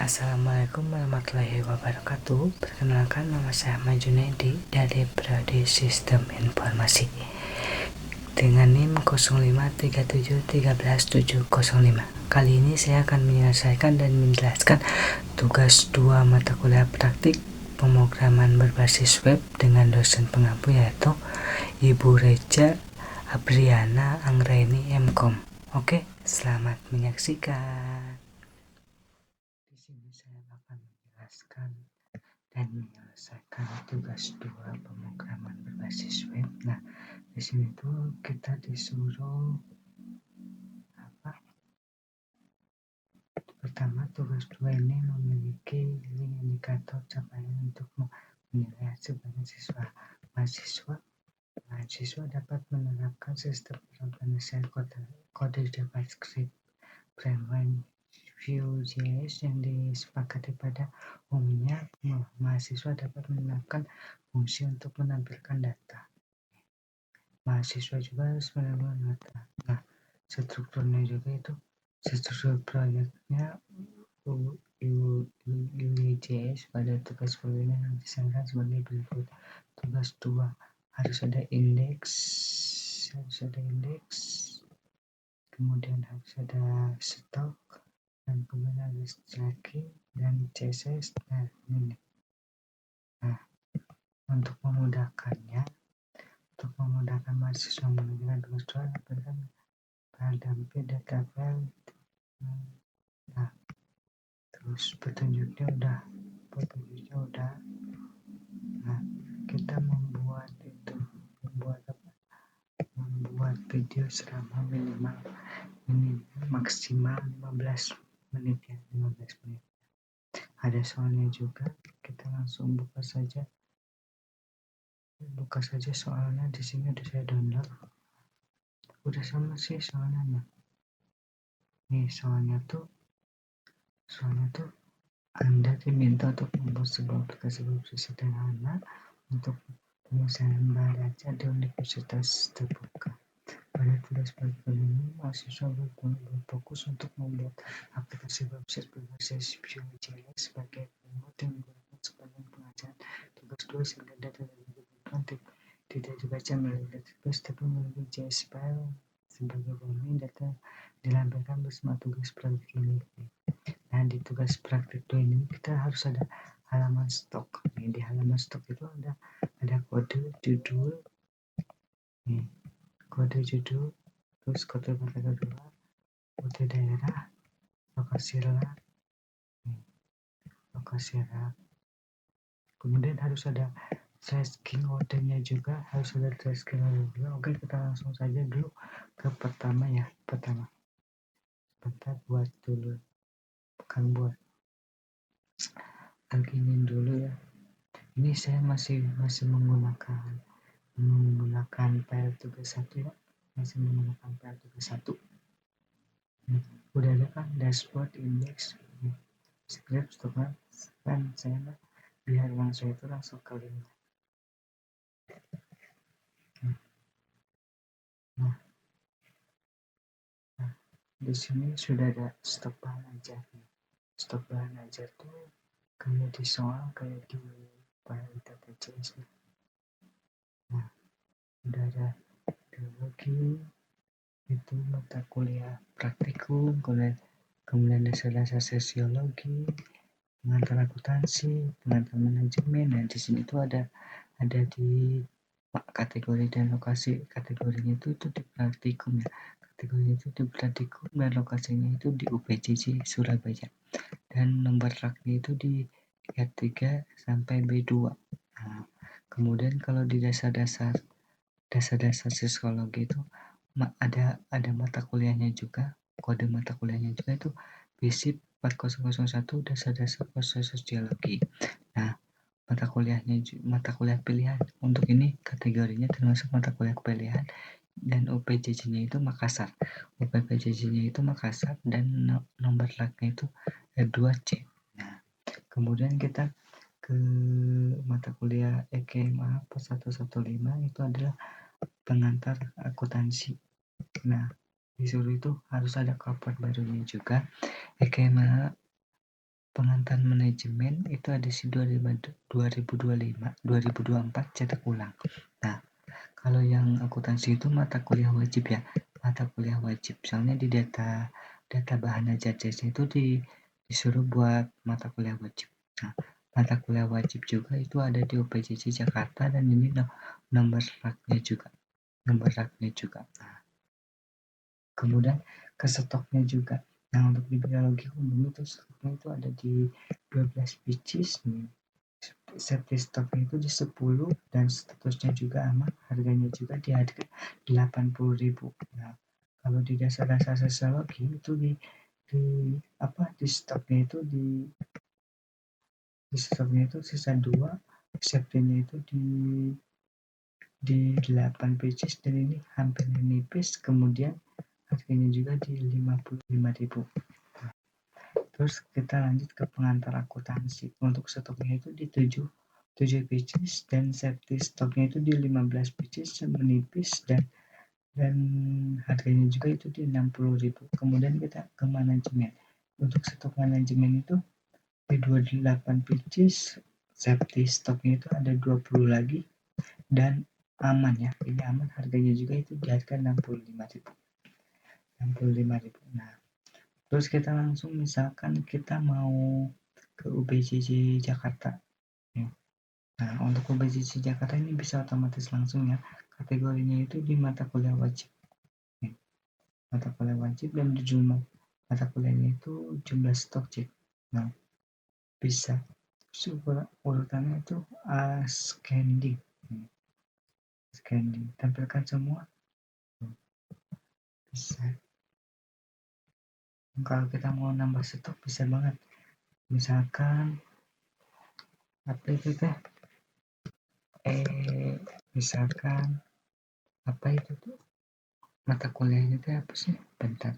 Assalamualaikum warahmatullahi wabarakatuh. Perkenalkan, nama saya Ahmad Junaidi dari Prodi Sistem Informasi dengan NIM 053731705. Kali ini saya akan menyelesaikan dan menjelaskan tugas 2 mata kuliah praktik pemrograman berbasis web dengan dosen pengampu yaitu Ibu Reja Abriana Anggraini MKom. Oke, selamat menyaksikan. Di sini saya akan menjelaskan dan menyelesaikan tugas 2 pemrograman berbasis web. Nah, di sini tuh kita disuruh pertama, tugas 2 ini memiliki indikator capaian untuk menilai hasil mahasiswa dapat menerapkan sistem pengorganisasian kode JavaScript framework Vue.js yang disepakati. Pada umumnya, mahasiswa dapat menerapkan fungsi untuk menampilkan data. Mahasiswa juga harus menemukan data. Nah, strukturnya juga itu struktur proyeknya Vue.js. Pada tugas ini yang disangka sebagai berikut. Tugas 2 harus ada indeks, kemudian harus ada stok, dan kemudian ada tracking dan CSS. Nah, ini. Nah, untuk memudahkan mahasiswa mengerjakan tugas 2, berikan pada data file. Nah, terus petunjuknya udah. Nah, kita membuat video selama maksimal 15 menit ya, 15 menit. Ada soalnya juga, kita langsung buka saja soalnya. Di sini udah saya download. Udah sama sih soalnya. Nih, soalnya tuh Anda diminta untuk membuat sebuah aplikasi web sederhana untuk penyelesaian belajar di universitas terbuka. Pada tugas praktik ini, mahasiswa berfokus untuk membuat aplikasi website berbasis Vue.js sebagai framework yang digunakan sepanjang pengajaran. Tugas 2, sehingga data dibutuhkan tidak dibaca melalui database tapi melalui JS file sebagai domain. Data dilampirkan bersama tugas praktik ini. Nah, di tugas praktik 2 ini kita harus ada halaman stok. Nih, di halaman stok itu ada kode judul, terus kode kata kedua, kode daerah, lokasi lab. Kemudian harus ada tracking kodenya juga, Oke, kita langsung saja dulu ke pertama ya. Sebentar buat dulu, login dulu ya. Ini saya masih menggunakan file tugas 1 ya. Udah ada kan dashboard, index, script, stokan, kan saya biar langsung ke link. Nah, di sini sudah ada stok bahan ajar. Stok bahan ajar tuh kayak di soal, kayak di file data.js. Nah, udah ada biologi, itu mata kuliah praktikum, kemudian dasar sosiologi, pengantar akuntansi, pengantar manajemen. Nah, di sini tuh ada di kategori dan lokasi. Kategorinya itu di praktikum ya. Dan lokasinya itu di UPJJ Surabaya. Dan nomor raknya itu di R3 sampai B2. Nah, kemudian kalau di dasar psikologi itu ada mata kuliahnya juga, kode mata kuliahnya juga itu BSIP 4001, dasar sosiologi. Nah, mata kuliah pilihan untuk ini kategorinya termasuk mata kuliah pilihan, dan UPJJ-nya itu Makassar. Dan nomor laknya itu 2C. Nah, kemudian kita ke mata kuliah EKMA 115, itu adalah pengantar akuntansi. Nah, disuruh itu harus ada cover barunya juga. EKMA pengantar manajemen itu edisi 2024 cetak ulang. Nah, kalau yang akuntansi itu mata kuliah wajib ya, mata kuliah wajib. Soalnya di data bahan ajar CS itu disuruh buat mata kuliah wajib. Nah, mata kuliah wajib juga itu ada di UPJJ Jakarta dan ini nomor raknya juga. Nah, kemudian ke stoknya juga. Nah, untuk di biologi umum itu stoknya itu ada di 12 pieces nih. Safety stoknya itu di 10 dan statusnya juga aman, harganya juga di harga 80.000. Nah, kalau di dasar-dasar sosiologi itu di stoknya itu di stoknya itu sisa 2, safety-nya itu di 8 pieces dan ini hampir nipis, kemudian harganya juga di 55.000. Terus kita lanjut ke pengantar akuntansi. Untuk stoknya itu di 7 pieces dan safety stoknya itu di 15 pieces menipis dan harganya juga itu di 60.000. Kemudian kita ke manajemen. Untuk stok manajemen itu di 28 pieces, safety stoknya itu ada 20 lagi dan aman ya. Ini aman, harganya juga itu di harga 65.000. Nah, terus kita langsung misalkan kita mau ke UPJJ Jakarta. Nah, untuk UPJJ Jakarta ini bisa otomatis langsung ya. Kategorinya itu di mata kuliah wajib. Mata kuliah wajib dan jumlah mata kuliahnya itu jumlah stok cek. Nah, bisa urutannya itu scanning. Tampilkan semua. Bisa. Kalau kita mau nambah stok bisa banget. Misalkan apa itu teh? Misalkan apa itu tuh? Mata kuliahnya itu apa sih? Bentar.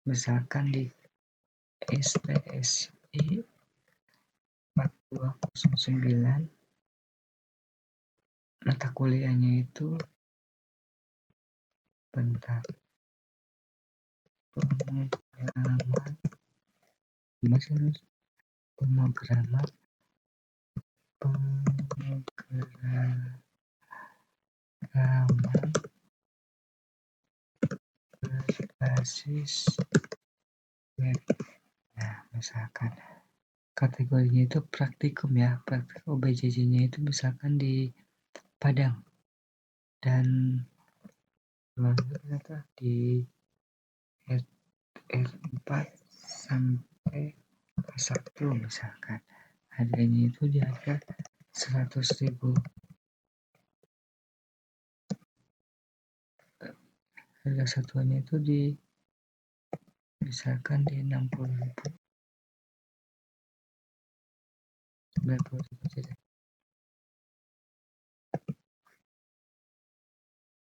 Misalkan di STSI 4209 mata kuliahnya itu bentar. Pemrograman berbasis web. Nah, misalkan kategorinya itu praktikum ya, praktik OBJJ-nya itu misalkan di Padang dan ternyata di R4 sampai K1 misalkan harganya itu di harga 100.000. Harga satuannya itu misalkan di 60.000.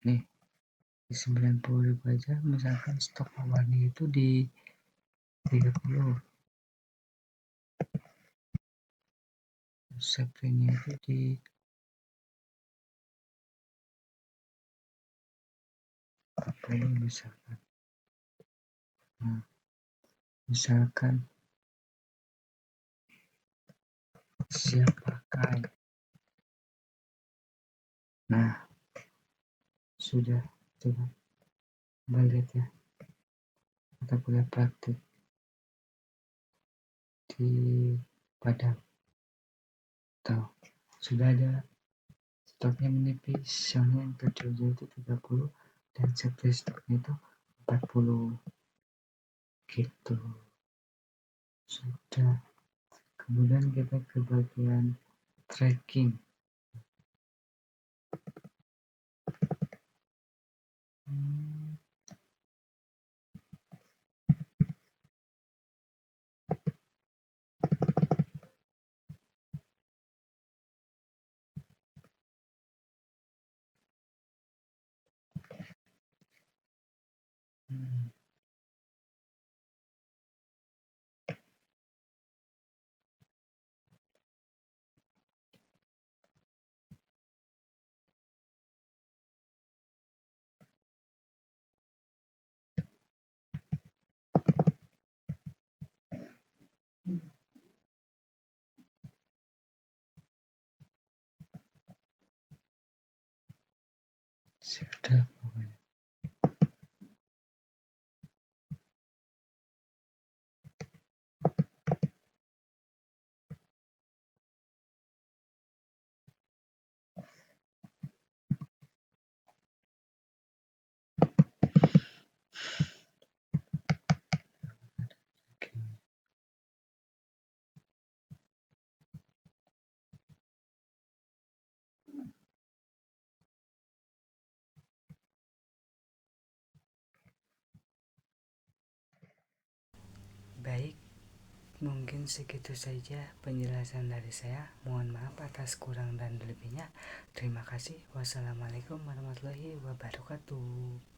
Nih di 90.000 aja, misalkan stok awalnya itu di 30, safety-nya itu di apa ini misalkan. Nah, misalkan siap pakai. Nah, sudah coba lihat ya, mata kuliah praktik di Padang. Tahu, sudah ada stoknya menipis, soalnya yang terjual itu 30 dan safety stoknya itu 40 gitu. Sudah. Kemudian kita ke bagian tracking. Sudah pokoknya. Baik, mungkin segitu saja penjelasan dari saya. Mohon maaf atas kurang dan lebihnya. Terima kasih. Wassalamualaikum warahmatullahi wabarakatuh.